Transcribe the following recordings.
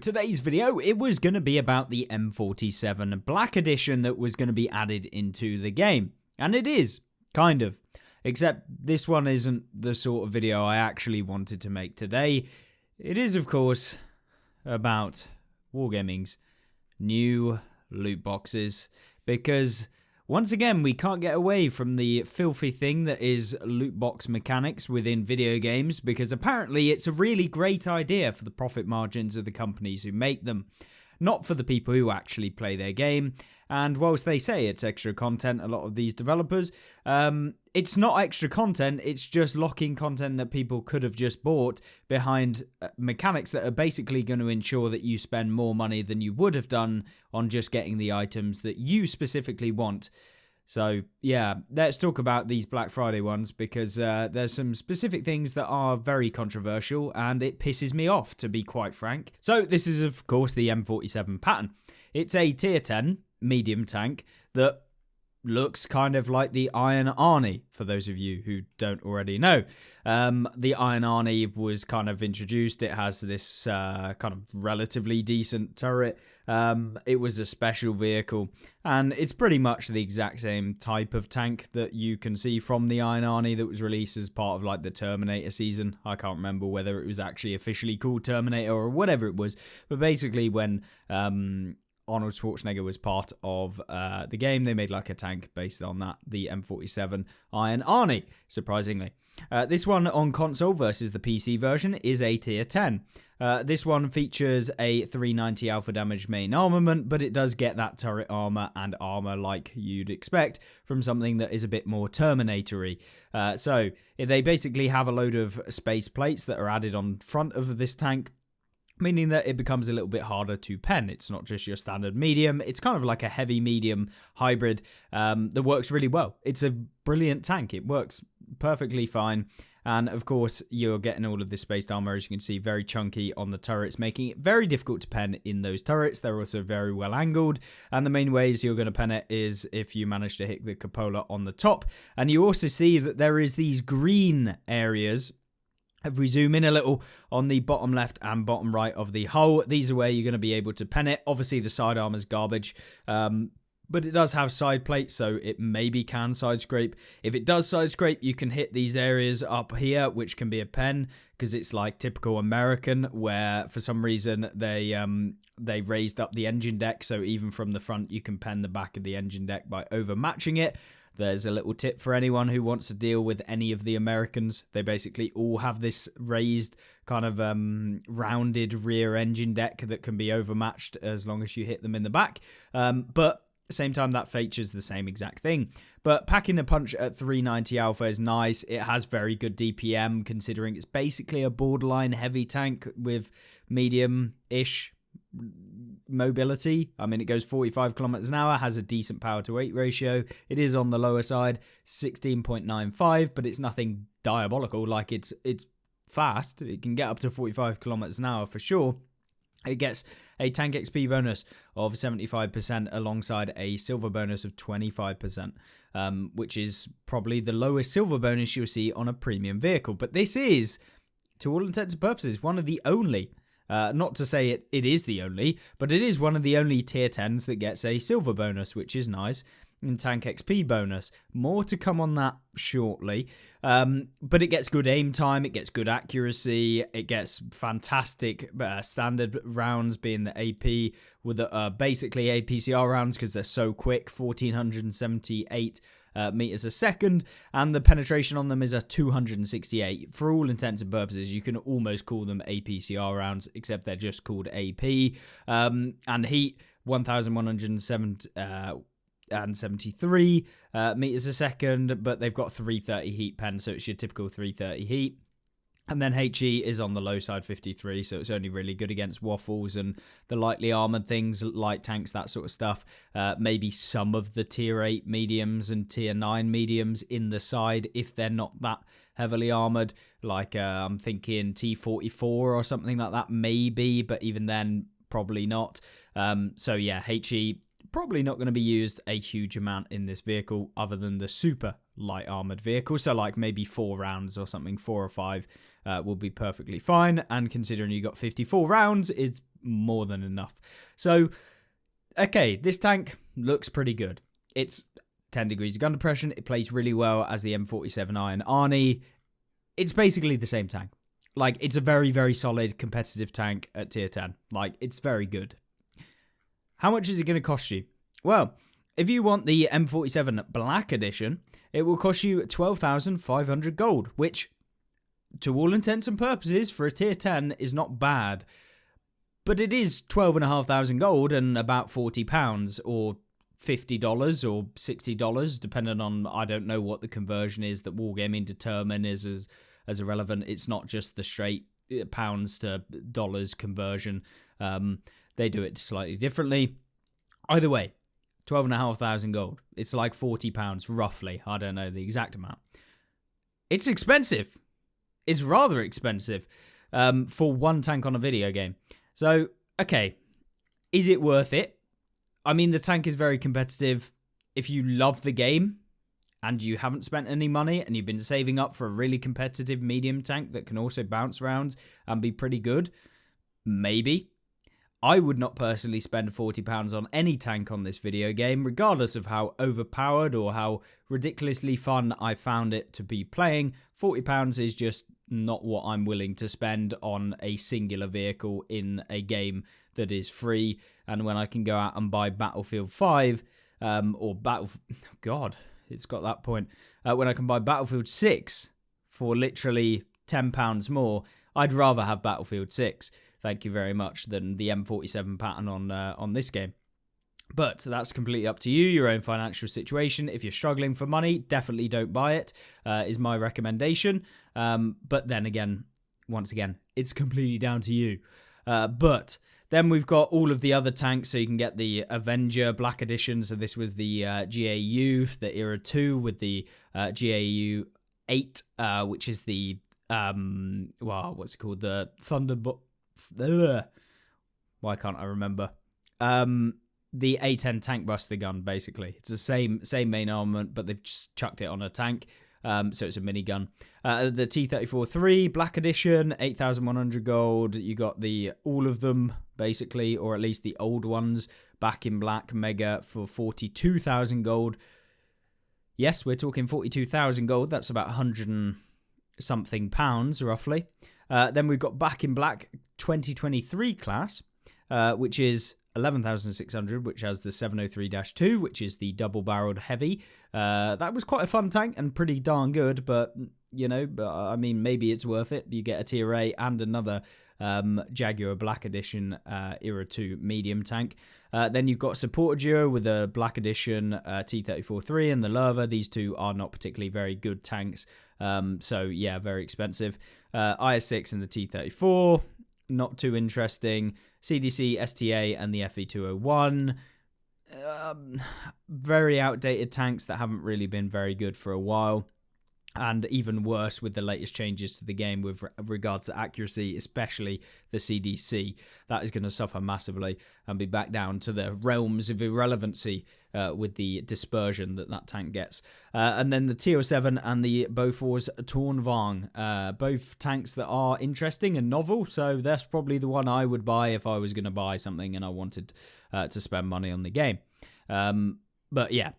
Today's video, it was going to be about the M47 Black Edition that was going to be added into the game. And it is, kind of. Except this one isn't the sort of video I actually wanted to make today. It is, of course, about Wargaming's new loot boxes. Because, once again, we can't get away from the filthy thing that is loot box mechanics within video games, because apparently it's a really great idea for the profit margins of the companies who make them, not for the people who actually play their game. And whilst they say it's extra content, a lot of these developers, it's not extra content, it's just locking content that people could have just bought behind mechanics that are basically going to ensure that you spend more money than you would have done on just getting the items that you specifically want. So yeah, let's talk about these Black Friday ones, because there's some specific things that are very controversial and it pisses me off, to be quite frank. So this is of course the M47 Patton. It's a tier 10 medium tank that looks kind of like the Iron Arnie, for those of you who don't already know. The Iron Arnie was kind of introduced. It has this kind of relatively decent turret. It was a special vehicle, and it's pretty much the exact same type of tank that you can see from the Iron Arnie that was released as part of like the Terminator season. I can't remember whether it was actually officially called Terminator or whatever it was, but basically when Arnold Schwarzenegger was part of the game, they made like a tank based on that, the M47 Iron Arnie, surprisingly. This one on console versus the PC version is a tier 10. This one features a 390 alpha damage main armament, but it does get that turret armor and armor like you'd expect from something that is a bit more Terminator-y. So they basically have a load of space plates that are added on front of this tank, meaning that it becomes a little bit harder to pen. It's not just your standard medium, it's kind of like a heavy medium hybrid that works really well. It's a brilliant tank, it works perfectly fine, and of course you're getting all of this spaced armor, as you can see, very chunky on the turrets, making it very difficult to pen in those turrets. They're also very well angled, and the main ways you're going to pen it is if you manage to hit the cupola on the top. And you also see that there is these green areas. If we zoom in a little on the bottom left and bottom right of the hull, these are where you're going to be able to pen it. Obviously, the side armor is garbage, but it does have side plates, so it maybe can side scrape. If it does side scrape, you can hit these areas up here, which can be a pen, because it's like typical American, where for some reason they raised up the engine deck, so even from the front, you can pen the back of the engine deck by overmatching it. There's a little tip for anyone who wants to deal with any of the Americans. They basically all have this raised kind of rounded rear engine deck that can be overmatched as long as you hit them in the back. But at the same time, that features the same exact thing. But packing a punch at 390 alpha is nice. It has very good DPM, considering it's basically a borderline heavy tank with medium-ish mobility. I mean, it goes 45 kilometers an hour, has a decent power to weight ratio. It is on the lower side, 16.95, but it's nothing diabolical. Like, it's fast. It can get up to 45 kilometers an hour for sure. It gets a tank XP bonus of 75% alongside a silver bonus of 25%, which is probably the lowest silver bonus you'll see on a premium vehicle. But this is, to all intents and purposes, one of the only, not to say it is the only, but it is one of the only tier 10s that gets a silver bonus, which is nice, and tank XP bonus. More to come on that shortly, but it gets good aim time, it gets good accuracy, it gets fantastic standard rounds, being the AP with basically APCR rounds, because they're so quick, 1478 meters a second, and the penetration on them is a 268. For all intents and purposes, you can almost call them APCR rounds, except they're just called AP. And heat 1173 meters a second, but they've got 330 heat pen, so it's your typical 330 heat. And then HE is on the low side, 53, so it's only really good against waffles and the lightly armoured things, light tanks, that sort of stuff. Maybe some of the tier 8 mediums and tier 9 mediums in the side, if they're not that heavily armoured. Like, I'm thinking T44 or something like that, maybe, but even then, probably not. So yeah, HE probably not going to be used a huge amount in this vehicle, other than the super light armored vehicle. So like maybe 4 rounds or something, 4 or 5 will be perfectly fine. And considering you got 54 rounds, it's more than enough. So, okay, this tank looks pretty good. It's 10 degrees of gun depression. It plays really well as the M47 Iron Arnie. It's basically the same tank. Like, it's a very, very solid competitive tank at tier 10. Like, it's very good. How much is it going to cost you? Well, if you want the M47 Black Edition, it will cost you 12,500 gold, which, to all intents and purposes, for a tier 10 is not bad. But it is 12,500 gold and about £40 or $50 or $60, depending on, I don't know what the conversion is that Wargaming determine is as irrelevant. It's not just the straight pounds to dollars conversion. They do it slightly differently. Either way, 12,500 gold. It's like £40 roughly. I don't know the exact amount. It's expensive. It's rather expensive for one tank on a video game. So, okay, is it worth it? I mean, the tank is very competitive. If you love the game and you haven't spent any money and you've been saving up for a really competitive medium tank that can also bounce rounds and be pretty good, maybe. I would not personally spend £40 on any tank on this video game, regardless of how overpowered or how ridiculously fun I found it to be playing. £40 is just not what I'm willing to spend on a singular vehicle in a game that is free. And when I can go out and buy Battlefield 5, God, it's got that point. When I can buy Battlefield 6 for literally £10 more, I'd rather have Battlefield 6. Thank you very much, than the M47 Patton on this game. But that's completely up to you, your own financial situation. If you're struggling for money, definitely don't buy it, is my recommendation. But then again, once again, it's completely down to you. But then we've got all of the other tanks, so you can get the Avenger Black Edition. So this was the GAU, the Era 2, with the GAU 8, which is the, what's it called? The Thunderbolt. Why can't I remember? The A10 tank buster gun, basically. It's the same main armament, but they've just chucked it on a tank. So it's a minigun. The T-34-3 Black Edition, 8,100 gold. You got all of them, basically, or at least the old ones, back in black mega for 42,000 gold. Yes, we're talking 42,000 gold. That's about 100 and something pounds, roughly. Then we've got back in black 2023 class, which is 11,600, which has the 703-2, which is the double-barreled heavy. That was quite a fun tank and pretty darn good, but, I mean, maybe it's worth it. You get a tier A and another Jaguar Black Edition Era 2 medium tank. Then you've got Supporter Duo with the Black Edition T-34-3 and the Lerva. These two are not particularly very good tanks. So, yeah, very expensive. IS-6 and the T-34, not too interesting. CDC, STA, and the FE201. Very outdated tanks that haven't really been very good for a while. And even worse with the latest changes to the game with regards to accuracy, especially the CDC. That is going to suffer massively and be back down to the realms of irrelevancy with the dispersion that tank gets. And then the TO7 and the Bofors Tournevang. Both tanks that are interesting and novel, so that's probably the one I would buy if I was going to buy something and I wanted to spend money on the game. But yeah,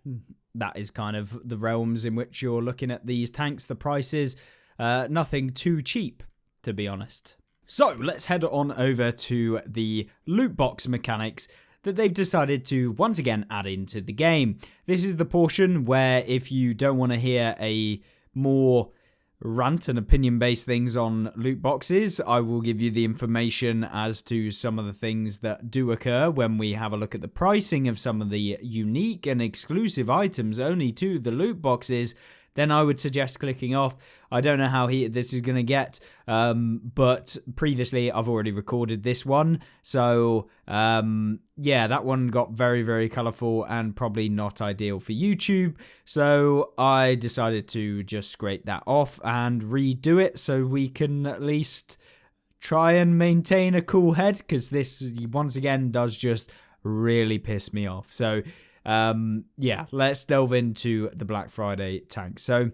that is kind of the realms in which you're looking at these tanks, the prices. Nothing too cheap, to be honest. So let's head on over to the loot box mechanics that they've decided to once again add into the game. This is the portion where if you don't want to hear a more rant and opinion-based things on loot boxes, I will give you the information as to some of the things that do occur when we have a look at the pricing of some of the unique and exclusive items only to the loot boxes. Then I would suggest clicking off. I don't know how this is going to get, but previously I've already recorded this one. So, yeah, that one got very, very colourful and probably not ideal for YouTube. So I decided to just scrape that off and redo it so we can at least try and maintain a cool head, because this, once again, does just really piss me off. So, yeah, let's delve into the Black Friday tank. So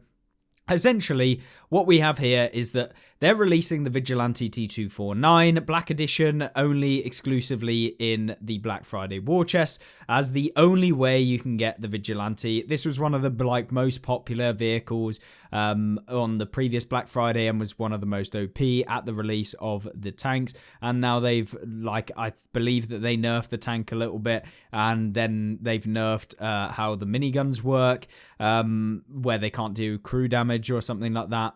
essentially what we have here is that they're releasing the Vigilante T249 Black Edition only exclusively in the Black Friday war chest as the only way you can get the Vigilante. This was one of the most popular vehicles on the previous Black Friday and was one of the most OP at the release of the tanks. And now they've, I believe that they nerfed the tank a little bit, and then they've nerfed how the miniguns work, where they can't do crew damage or something like that.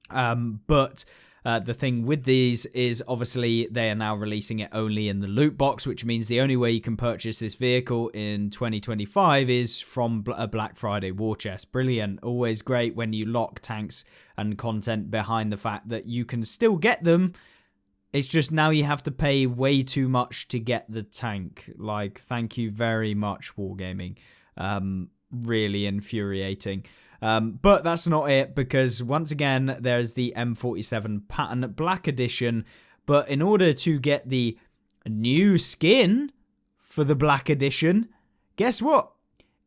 But the thing with these is obviously they are now releasing it only in the loot box, which means the only way you can purchase this vehicle in 2025 is from a Black Friday war chest. Brilliant. Always great when you lock tanks and content behind the fact that you can still get them. It's just now you have to pay way too much to get the tank. Thank you very much, Wargaming. Really infuriating. But that's not it, because once again, there's the M47 Patton Black Edition. But in order to get the new skin for the Black Edition, guess what?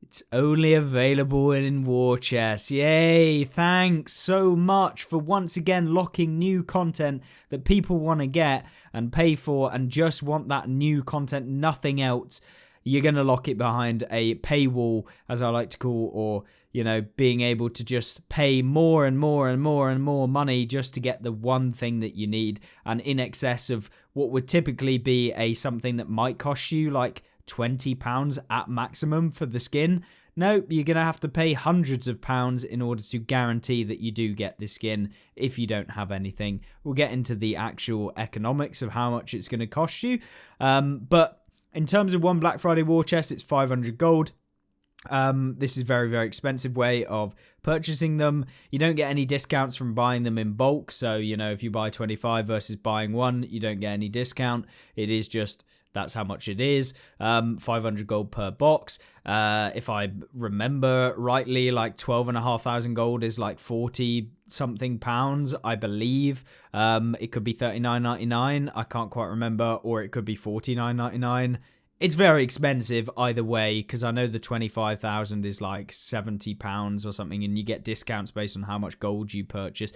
It's only available in war chests. Yay, thanks so much for once again locking new content that people want to get and pay for and just want that new content, nothing else. You're going to lock it behind a paywall, as I like to call, or, being able to just pay more and more and more and more money just to get the one thing that you need, and in excess of what would typically be something that might cost you like £20 at maximum for the skin. No, you're going to have to pay hundreds of pounds in order to guarantee that you do get the skin if you don't have anything. We'll get into the actual economics of how much it's going to cost you. But in terms of one Black Friday war chest, it's 500 gold. This is a very, very expensive way of purchasing them. You don't get any discounts from buying them in bulk. So, if you buy 25 versus buying one, you don't get any discount. It is just, that's how much it is. 500 gold per box. If I remember rightly, 12,500 gold is 40 something pounds, I believe. It could be 39.99. I can't quite remember, or it could be 49.99. It's very expensive either way, because I know the 25,000 is £70 or something, and you get discounts based on how much gold you purchase.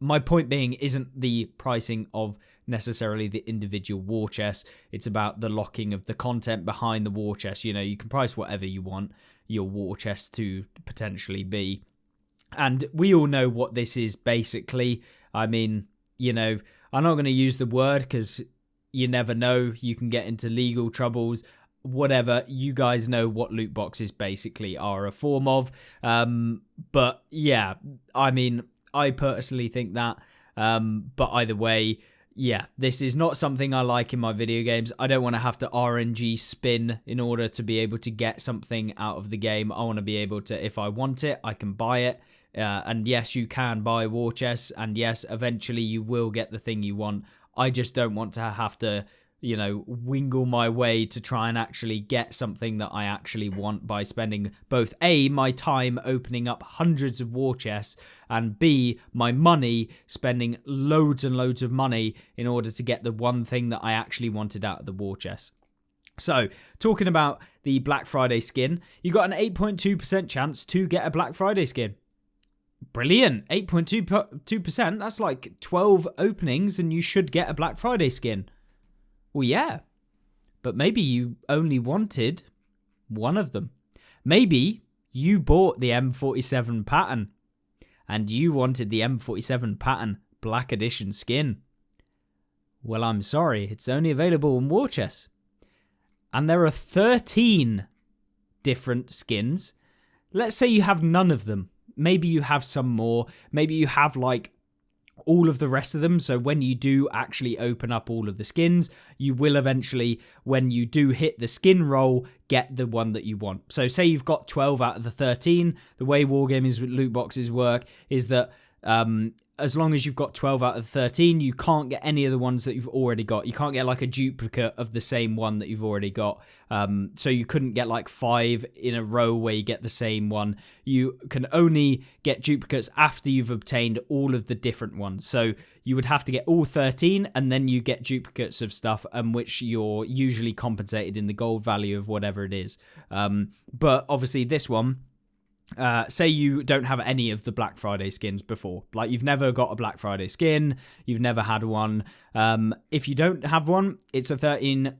My point being isn't the pricing of necessarily the individual war chest. It's about the locking of the content behind the war chest. You can price whatever you want your war chest to potentially be. And we all know what this is basically. I mean, I'm not going to use the word because you never know. You can get into legal troubles. Whatever, you guys know what loot boxes basically are a form of. But yeah, I mean, I personally think that. But either way, yeah, this is not something I like in my video games. I don't want to have to RNG spin in order to be able to get something out of the game. I want to be able to, if I want it, I can buy it. And yes, you can buy war chests. And yes, eventually you will get the thing you want. I just don't want to have to, wingle my way to try and actually get something that I actually want by spending both A, my time opening up hundreds of war chests, and B, my money, spending loads and loads of money in order to get the one thing that I actually wanted out of the war chest. So, talking about the Black Friday skin, you got an 8.2% chance to get a Black Friday skin. Brilliant. 8.2%. That's 12 openings and you should get a Black Friday skin. Well, yeah. But maybe you only wanted one of them. Maybe you bought the M47 Patton and you wanted the M47 Patton Black Edition skin. Well, I'm sorry. It's only available in war chests. And there are 13 different skins. Let's say you have none of them. Maybe you have some more. Maybe you have all of the rest of them. So when you do actually open up all of the skins, you will eventually, when you do hit the skin roll, get the one that you want. So say you've got 12 out of the 13. The way Wargaming's loot boxes work is that as long as you've got 12 out of 13, you can't get any of the ones that you've already got. You can't get a duplicate of the same one that you've already got. So you couldn't get 5 in a row where you get the same one. You can only get duplicates after you've obtained all of the different ones. So you would have to get all 13 and then you get duplicates of stuff, which you're usually compensated in the gold value of whatever it is. But obviously this one, say you don't have any of the Black Friday skins before, like you've never got a Black Friday skin, you've never had one. If you don't have one, it's a 13,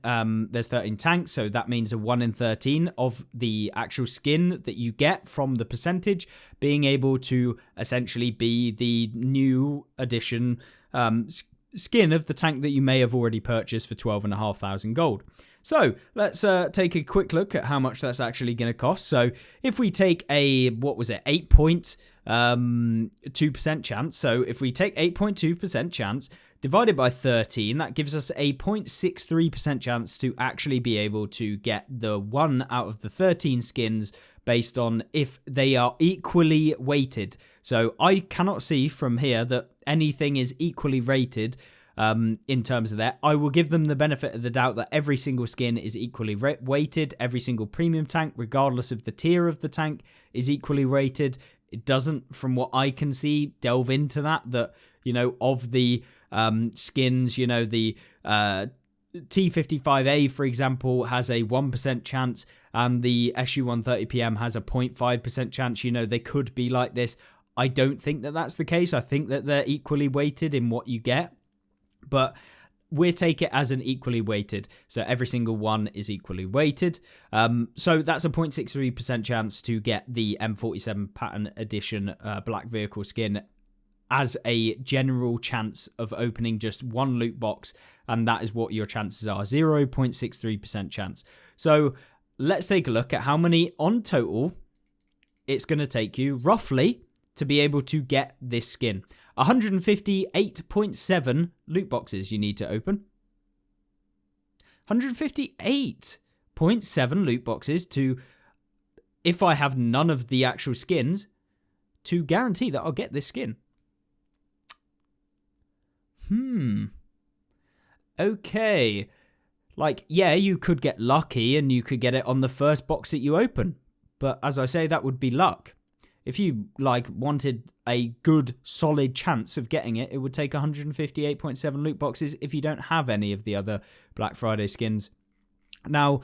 there's 13 tanks, so that means a 1 in 13 of the actual skin that you get from the percentage being able to essentially be the new edition skin of the tank that you may have already purchased for 12,500 gold. So let's take a quick look at how much that's actually going to cost. So if we take a, 8.2% chance. So if we take 8.2% chance divided by 13, that gives us a 0.63% chance to actually be able to get the 1 out of the 13 skins based on if they are equally weighted. So I cannot see from here that anything is equally rated in terms of that. I will give them the benefit of the doubt that every single skin is equally weighted. Every single premium tank, regardless of the tier of the tank, is equally rated. It doesn't, from what I can see, delve into that, you know, of the skins, you know, the T55A, for example, has a 1% chance, and the SU-130PM has a 0.5% chance. You know, they could be like this. I don't think that that's the case. I think that they're equally weighted in what you get. But we'll take it as an equally weighted. So every single one is equally weighted. So that's a 0.63% chance to get the M47 Patton Edition Black Vehicle skin as a general chance of opening just one loot box. And that is what your chances are, 0.63% chance. So let's take a look at how many on total it's going to take you roughly to be able to get this skin. 158.7 loot boxes you need to open. 158.7 loot boxes to, if I have none of the actual skins, to guarantee that I'll get this skin. Okay. Like, yeah, you could get lucky and you could get it on the first box that you open. But as I say, that would be luck. If you, like, wanted a good, solid chance of getting it, it would take 158.7 loot boxes if you don't have any of the other Black Friday skins. Now,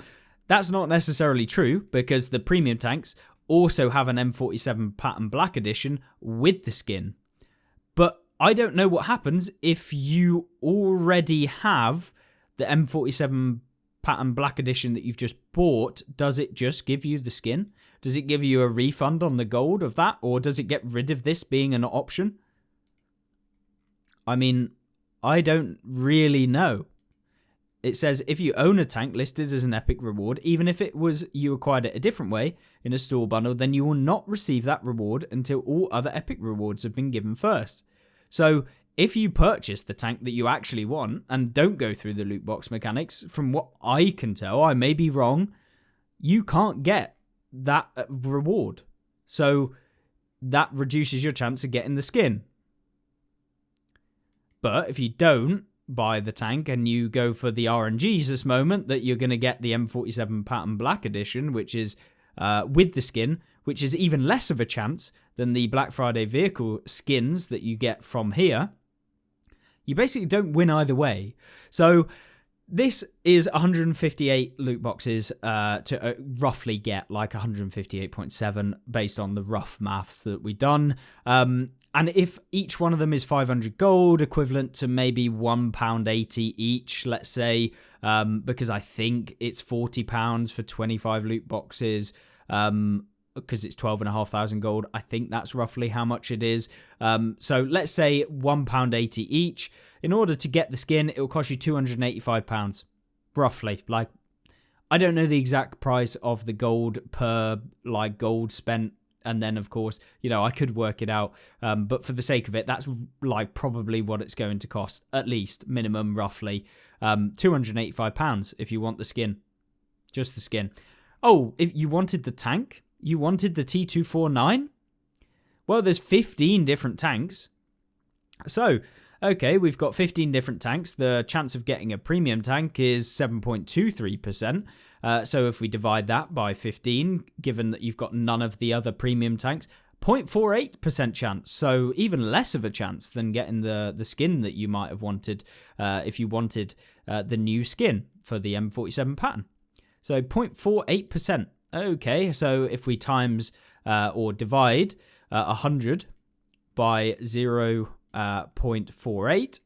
that's not necessarily true, because the premium tanks also have an M47 Patton Black Edition with the skin. But I don't know what happens if you already have the M47 Patton Black Edition that you've just bought. Does it just give you the skin? Does it give you a refund on the gold of that? Or does it get rid of this being an option? I mean, I don't really know. It says if you own a tank listed as an epic reward, even if it was you acquired it a different way in a store bundle, then you will not receive that reward until all other epic rewards have been given first. So if you purchase the tank that you actually want and don't go through the loot box mechanics, from what I can tell, I may be wrong, you can't get that reward. So that reduces your chance of getting the skin. But if you don't buy the tank and you go for the RNGs this moment, that you're going to get the M47 Patton Black Edition, which is with the skin, which is even less of a chance than the Black Friday vehicle skins that you get from here, you basically don't win either way. So this is 158 loot boxes to roughly get like 158.7 based on the rough maths that we've done. And if each one of them is 500 gold, equivalent to maybe £1.80 each, let's say, because I think it's £40 for 25 loot boxes, because it's 12,500 gold. I think that's roughly how much it is. So let's say £1.80 each. In order to get the skin, it will cost you £285, roughly. Like, I don't know the exact price of the gold per, like, gold spent. And then, of course, you know, I could work it out. But for the sake of it, that's, like, probably what it's going to cost. At least, minimum, roughly. £285 if you want the skin. Just the skin. Oh, if you wanted the tank? You wanted the T249? Well, there's 15 different tanks. So, okay, we've got 15 different tanks. The chance of getting a premium tank is 7.23%. So if we divide that by 15, given that you've got none of the other premium tanks, 0.48% chance. So even less of a chance than getting the skin that you might have wanted if you wanted the new skin for the M47 Patton. So 0.48%. Okay, so if we times or divide 100 by 0.48.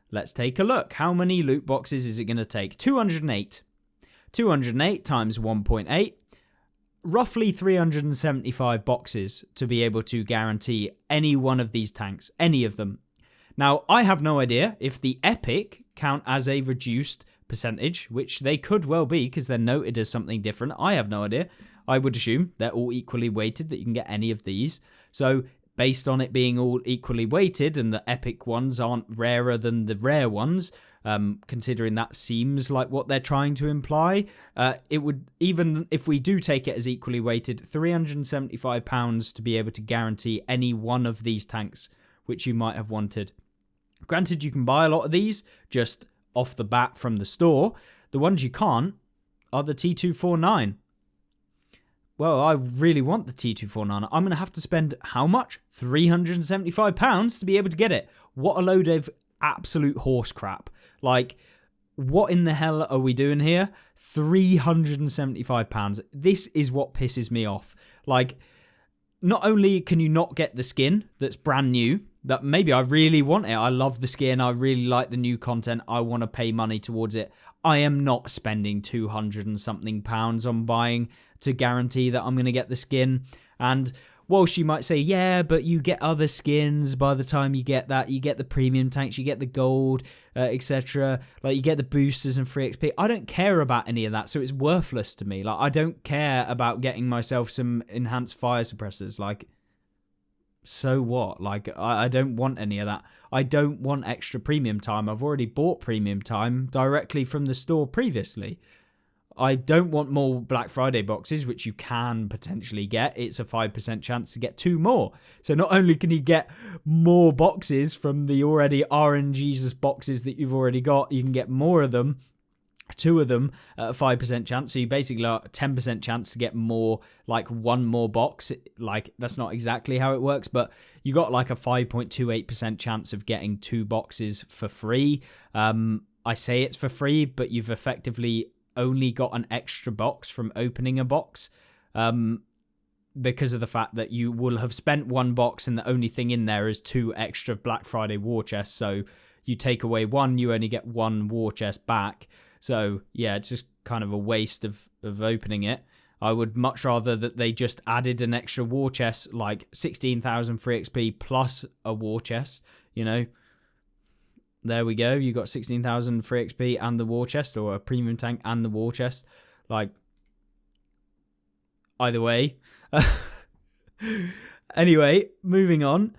Let's take a look. How many loot boxes is it going to take? 208. 208 times 1.8. Roughly 375 boxes to be able to guarantee any one of these tanks. Any of them. Now, I have no idea if the epic count as a reduced percentage, which they could well be because they're noted as something different. I have no idea. I would assume they're all equally weighted, that you can get any of these. So based on it being all equally weighted and the epic ones aren't rarer than the rare ones, considering that seems like what they're trying to imply, it would, even if we do take it as equally weighted, £375 to be able to guarantee any one of these tanks which you might have wanted. Granted, you can buy a lot of these just off the bat from the store. The ones you can't are the T249. Well, I really want the T249. I'm going to have to spend how much? £375 to be able to get it. What a load of absolute horse crap. Like, what in the hell are we doing here? £375. This is what pisses me off. Like, not only can you not get the skin that's brand new, that maybe I really want it. I love the skin. I really like the new content. I want to pay money towards it. I am not spending 200 and something pounds on buying to guarantee that I'm going to get the skin. And whilst you might say, yeah, but you get other skins by the time you get that. You get the premium tanks, you get the gold, etc. Like, you get the boosters and free XP. I don't care about any of that, so it's worthless to me. Like, I don't care about getting myself some enhanced fire suppressors. Like, so what? Like, I don't want any of that. I don't want extra premium time. I've already bought premium time directly from the store previously. I don't want more Black Friday boxes, which you can potentially get. It's a 5% chance to get 2 more. So not only can you get more boxes from the already RNGesus boxes that you've already got, you can get more of them, 2 of them at a 5% chance. So you basically got a 10% chance to get more, like 1 more box. Like, that's not exactly how it works, but you got like a 5.28% chance of getting 2 boxes for free. I say it's for free, but you've effectively only got an extra box from opening a box, because of the fact that you will have spent 1 box and the only thing in there is 2 extra Black Friday war chests. So you take away 1, you only get 1 war chest back. So yeah, it's just kind of a waste of opening it. I would much rather that they just added an extra war chest, like 16,000 free XP plus a war chest, you know. There we go. You got 16,000 free XP and the war chest, or a premium tank and the war chest. Like, either way. Anyway, moving on.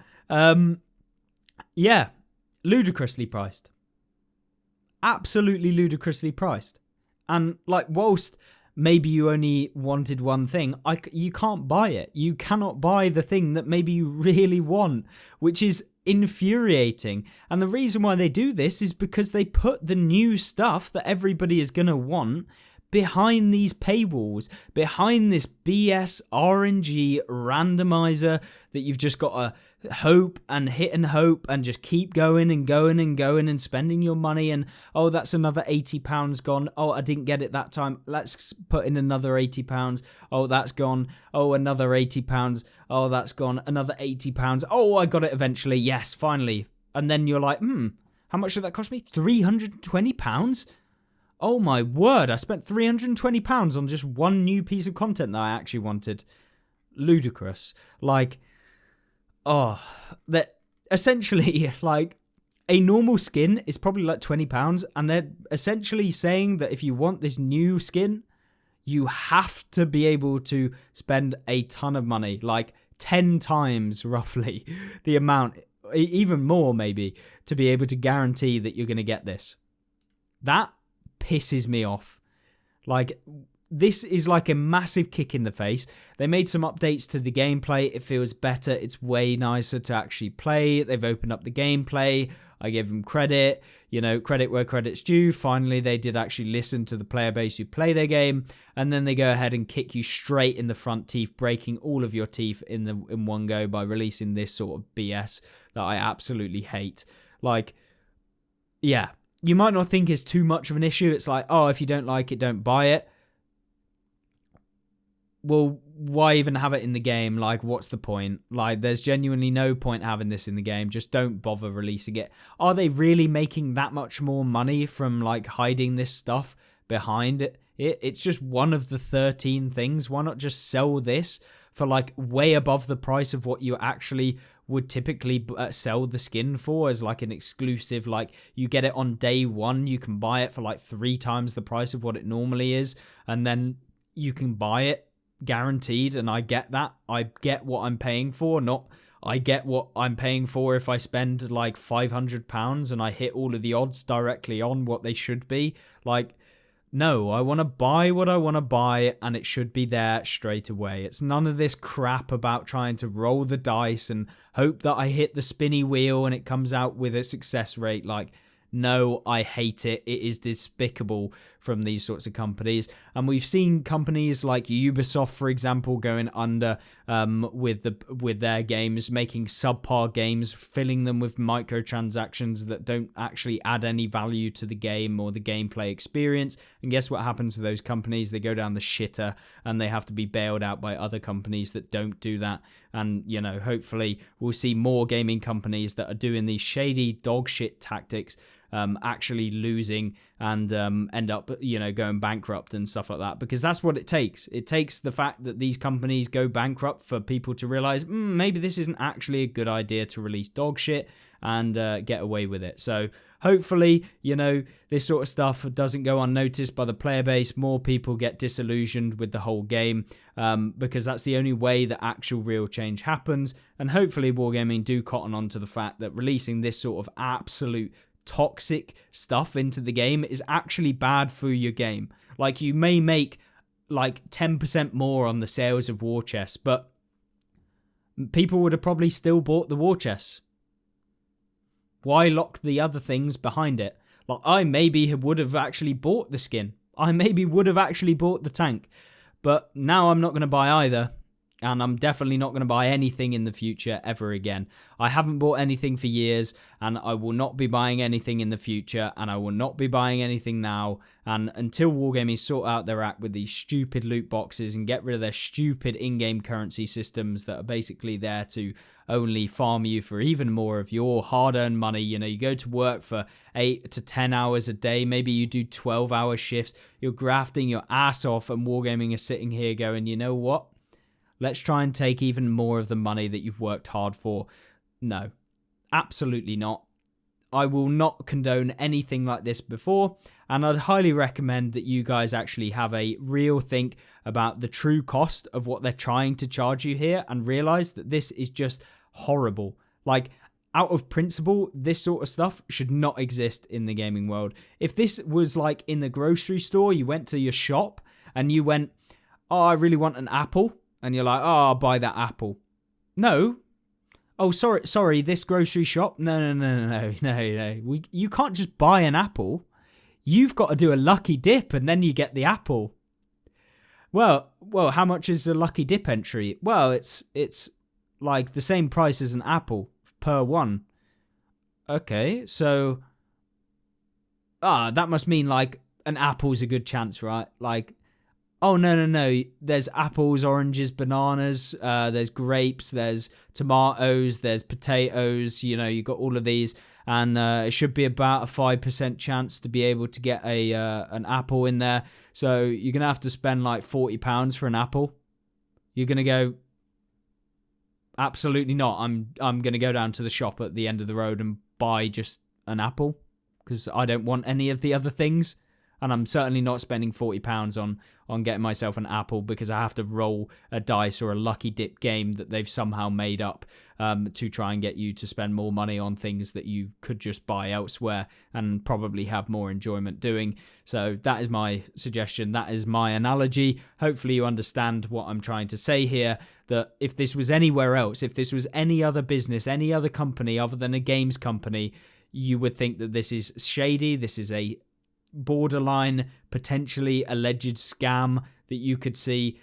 Yeah, ludicrously priced. Absolutely ludicrously priced. And like, whilst maybe you only wanted one thing, you can't buy it. You cannot buy the thing that maybe you really want, which is infuriating. And the reason why they do this is because they put the new stuff that everybody is going to want behind these paywalls, behind this BS RNG randomizer that you've just got to hope and hit and hope and just keep going and going and going and spending your money. And oh, that's another £80 gone. Oh, I didn't get it that time. Let's put in another £80. Oh, that's gone. Oh, another £80. Oh, that's gone. Another £80. Oh, I got it eventually. Yes, finally. And then you're like, how much did that cost me? £320? Oh my word, I spent £320 on just one new piece of content that I actually wanted. Ludicrous. Like, oh, that essentially, like, a normal skin is probably like £20, and they're essentially saying that if you want this new skin, you have to be able to spend a ton of money, like 10 times roughly the amount, even more maybe, to be able to guarantee that you're going to get this. That pisses me off. Like, this is like a massive kick in the face. They made some updates to the gameplay. It feels better. It's way nicer to actually play. They've opened up the gameplay. I give them credit, you know, credit where credit's due. Finally, they did actually listen to the player base who play their game, and then they go ahead and kick you straight in the front teeth, breaking all of your teeth in one go by releasing this sort of BS that I absolutely hate. Like, yeah, you might not think it's too much of an issue. It's like, oh, if you don't like it, don't buy it. Well, why even have it in the game? Like, what's the point? Like, there's genuinely no point having this in the game. Just don't bother releasing it. Are they really making that much more money from, like, hiding this stuff behind it? It's just one of the 13 things. Why not just sell this for, like, way above the price of what you actually would typically sell the skin for, as like an exclusive? Like, you get it on day one, you can buy it for like 3 times the price of what it normally is, and then you can buy it guaranteed. And I get that. I get what I'm paying for. Not I get what I'm paying for if I spend like £500 and I hit all of the odds directly on what they should be. Like, no, I want to buy what I want to buy, and it should be there straight away. It's none of this crap about trying to roll the dice and hope that I hit the spinny wheel and it comes out with a success rate. Like, no, I hate it. It is despicable from these sorts of companies. And we've seen companies like Ubisoft, for example, going under with their games, making subpar games, filling them with microtransactions that don't actually add any value to the game or the gameplay experience. And guess what happens to those companies? They go down the shitter and they have to be bailed out by other companies that don't do that. And, you know, hopefully we'll see more gaming companies that are doing these shady dog shit tactics actually losing and end up, you know, going bankrupt and stuff like that, because that's what it takes. It takes the fact that these companies go bankrupt for people to realize maybe this isn't actually a good idea to release dog shit and get away with it. So hopefully, you know, this sort of stuff doesn't go unnoticed by the player base. More people get disillusioned with the whole game, because that's the only way that actual real change happens. And hopefully Wargaming do cotton on to the fact that releasing this sort of absolute toxic stuff into the game is actually bad for your game. Like, you may make like 10% more on the sales of war chests, but people would have probably still bought the war chests. Why lock the other things behind it? Like, I maybe would have actually bought the skin. I maybe would have actually bought the tank, but now I'm not going to buy either. And I'm definitely not going to buy anything in the future ever again. I haven't bought anything for years, and I will not be buying anything in the future, and I will not be buying anything now. And until Wargaming sort out their act with these stupid loot boxes and get rid of their stupid in-game currency systems that are basically there to only farm you for even more of your hard-earned money. You know, you go to work for 8 to 10 hours a day. Maybe you do 12-hour shifts. You're grafting your ass off, and Wargaming is sitting here going, you know what? Let's try and take even more of the money that you've worked hard for. No, absolutely not. I will not condone anything like this before, and I'd highly recommend that you guys actually have a real think about the true cost of what they're trying to charge you here and realize that this is just horrible. Like, out of principle, this sort of stuff should not exist in the gaming world. If this was like in the grocery store, you went to your shop and you went, oh, I really want an apple. And you're like, oh, I'll buy that apple. No. Oh, sorry, this grocery shop? No. You can't just buy an apple. You've got to do a lucky dip and then you get the apple. Well, how much is a lucky dip entry? Well, it's like the same price as an apple per one. Okay, so that must mean like an apple's a good chance, right? Like, oh, no. There's apples, oranges, bananas, there's grapes, there's tomatoes, there's potatoes, you know, you got all of these. And it should be about a 5% chance to be able to get an apple in there. So you're going to have to spend like £40 for an apple. You're going to go, absolutely not. I'm going to go down to the shop at the end of the road and buy just an apple because I don't want any of the other things. And I'm certainly not spending £40 on getting myself an apple because I have to roll a dice or a lucky dip game that they've somehow made up to try and get you to spend more money on things that you could just buy elsewhere and probably have more enjoyment doing. So that is my suggestion. That is my analogy. Hopefully you understand what I'm trying to say here, that if this was anywhere else, if this was any other business, any other company other than a games company, you would think that this is shady. This is a borderline potentially alleged scam that you could see.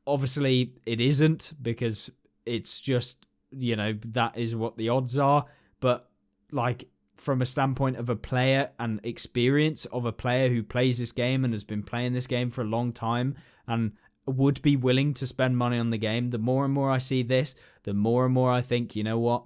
Obviously it isn't, because it's just, you know, that is what the odds are. But like, from a standpoint of a player and experience of a player who plays this game and has been playing this game for a long time and would be willing to spend money on the game. The more and more I see this, the more and more I think, you know what?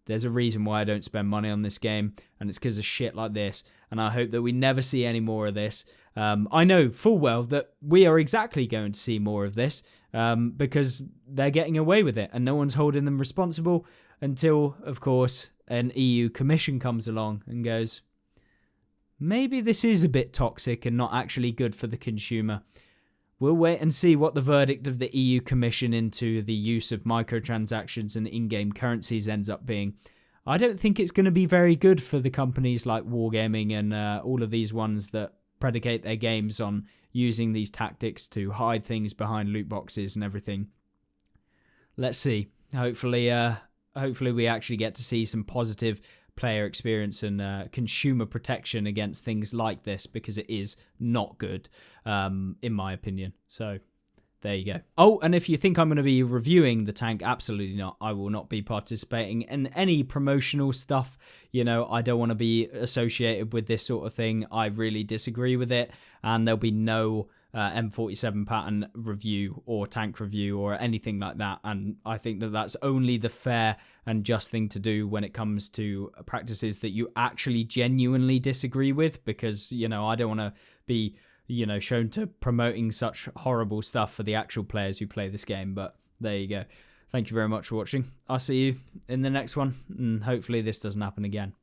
There's a reason why I don't spend money on this game, and it's because of shit like this. And I hope that we never see any more of this. I know full well that we are exactly going to see more of this because they're getting away with it and no one's holding them responsible until, of course, an EU commission comes along and goes, maybe this is a bit toxic and not actually good for the consumer. We'll wait and see what the verdict of the EU Commission into the use of microtransactions and in-game currencies ends up being. I don't think it's going to be very good for the companies like Wargaming and all of these ones that predicate their games on using these tactics to hide things behind loot boxes and everything. Let's see. Hopefully we actually get to see some positive player experience and consumer protection against things like this, because it is not good, in my opinion. So there you go. Oh, and if you think I'm going to be reviewing the tank, absolutely not. I will not be participating in any promotional stuff. You know, I don't want to be associated with this sort of thing. I really disagree with it, and there'll be no M47 Patton review or tank review or anything like that. And I think that that's only the fair and just thing to do when it comes to practices that you actually genuinely disagree with, because, you know, I don't want to be, you know, shown to promoting such horrible stuff for the actual players who play this game. But there you go. Thank you very much for watching. I'll see you in the next one, and hopefully this doesn't happen again.